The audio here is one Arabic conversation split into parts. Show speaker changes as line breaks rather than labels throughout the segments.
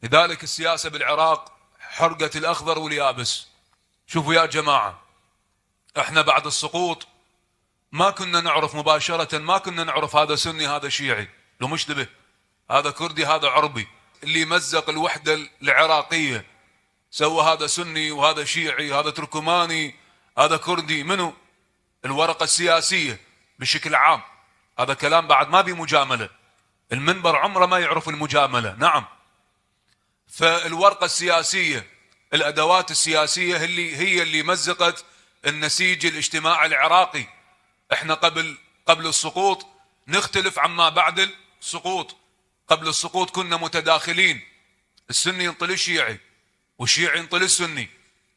لذلك السياسة بالعراق حرقة الأخضر واليابس. شوفوا يا جماعة، احنا بعد السقوط ما كنا نعرف مباشرة، ما كنا نعرف هذا سني هذا شيعي، لو مشتبه، هذا كردي هذا عربي. اللي مزق الوحدة العراقية سوى هذا سني وهذا شيعي، هذا تركماني هذا كردي، منو؟ الورقة السياسية بشكل عام. هذا كلام بعد ما بمجاملة، المنبر عمره ما يعرف المجاملة. نعم، فالورقة السياسية، الأدوات السياسية هي اللي مزقت النسيج الاجتماعي العراقي. احنا قبل السقوط نختلف عما بعد السقوط. قبل السقوط كنا متداخلين، السني ينطل الشيعي، والشيعي ينطل السني،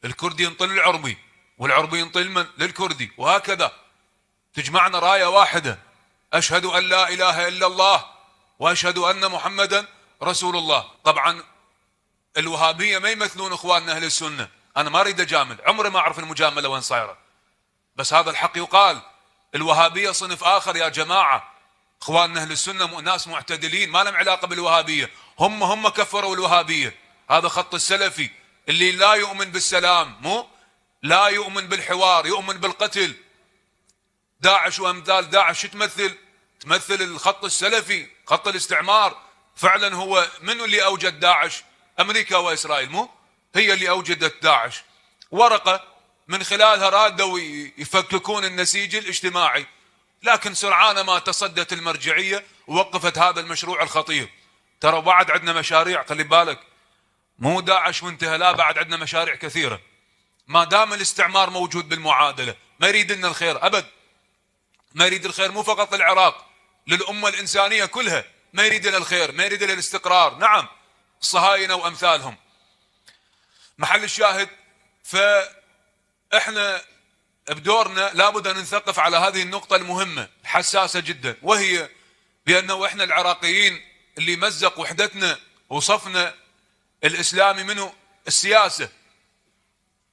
الكردي ينطل العربي، والعربي ينطل من للكردي، وهكذا تجمعنا راية واحدة: أشهد أن لا إله إلا الله وأشهد أن محمدا رسول الله. طبعا الوهابية ما يمثلون إخواننا أهل السنة، أنا ما أريد أجامل، عمري ما أعرف المجاملة وين صايرة، بس هذا الحق يقال. الوهابية صنف آخر يا جماعة، إخواننا أهل السنة ناس معتدلين ما لهم علاقة بالوهابية، هم كفروا الوهابية. هذا خط السلفي اللي لا يؤمن بالسلام، لا يؤمن بالحوار، يؤمن بالقتل. داعش وأمثال داعش تمثل الخط السلفي، خط الاستعمار. فعلا هو منو اللي أوجد داعش؟ أمريكا وإسرائيل، هي اللي أوجدت داعش. ورقة من خلالها رادوا يفككون النسيج الاجتماعي، لكن سرعان ما تصدت المرجعية ووقفت هذا المشروع الخطير. ترى بعد عندنا مشاريع، خلي بالك، مو داعش وانتهى، لا، بعد عندنا مشاريع كثيرة. ما دام الاستعمار موجود بالمعادلة ما يريد لنا الخير أبد، ما يريد الخير مو فقط للعراق، للأمة الإنسانية كلها ما يريد لنا الخير، ما يريد لنا الاستقرار. نعم، الصهاينة وأمثالهم. محل الشاهد، فإحنا بدورنا لابد أن نثقف على هذه النقطة المهمة الحساسة جدا، وهي بأنه إحنا العراقيين اللي مزق وحدتنا وصفنا الإسلامي منه السياسة.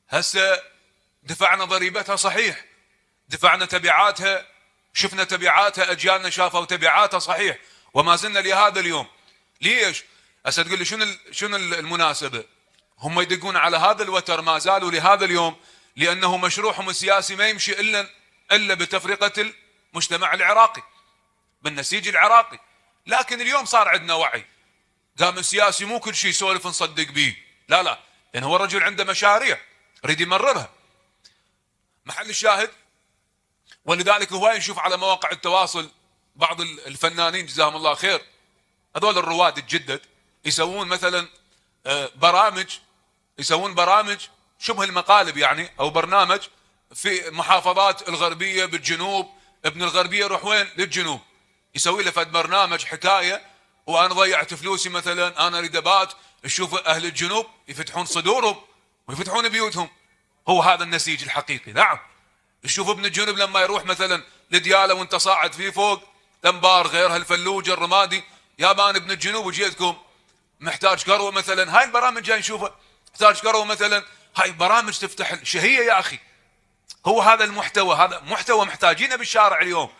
هسه دفعنا ضريبتها صحيح، دفعنا تبعاتها، شفنا تبعاتها، أجيالنا شافوا تبعاتها صحيح، وما زلنا لهذا اليوم. ليش؟ هسه تقول لي شنو المناسبة؟ هم يدقون على هذا الوتر ما زالوا لهذا اليوم، لأنه مشروعهم السياسي ما يمشي إلا بتفرقة المجتمع العراقي، بالنسيج العراقي. لكن اليوم صار عندنا وعي، قام السياسي مو كل شيء يسولف نصدق به، لا، لأن هو الرجل عنده مشاريع يريد يمررها. محل الشاهد، ولذلك هواي نشوف على مواقع التواصل بعض الفنانين جزاهم الله خير، هذول الرواد الجدد، يسوون مثلا برامج شبه المقالب يعني، او برنامج في محافظات الغربية بالجنوب، ابن الغربية يروح وين؟ للجنوب، يسوي له فد برنامج حكاية، وانا ضيعت فلوسي مثلا، انا اريد ابات، تشوف اهل الجنوب يفتحون صدورهم ويفتحون بيوتهم. هو هذا النسيج الحقيقي. نعم، تشوف ابن الجنوب لما يروح مثلا لدياله وانت صاعد فيه فوق الانبار غيرها الفلوجه الرمادي، يابان ابن الجنوب وجيتكم محتاج كروه مثلا، هاي البرامج جاي نشوفها، محتاج كروه مثلا، هاي برامج تفتح شهيه يا اخي. هو هذا المحتوى، هذا محتوى محتاجينه بالشارع اليوم،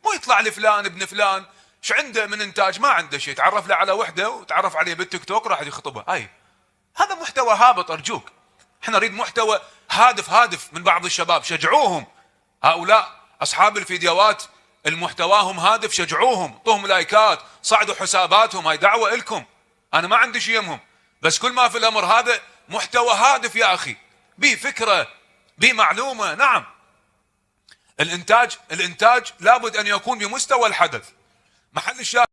مو يطلع لي فلان ابن فلان ايش عنده من انتاج، ما عنده شيء، تعرف له على وحده وتعرف عليه بالتيك توك راح يخطبها. هاي هذا محتوى هابط. ارجوك، احنا نريد محتوى هادف من بعض الشباب، شجعوهم. هؤلاء اصحاب الفيديوهات المحتواهم هادف، شجعوهم، طوهم لايكات، صعدوا حساباتهم، هاي دعوة لكم، انا ما عندي شيء يمهم، بس كل ما في الامر هذا محتوى هادف يا اخي، بي فكرة، بي معلومة. نعم، الانتاج لابد ان يكون بمستوى الحدث. محل الشاهد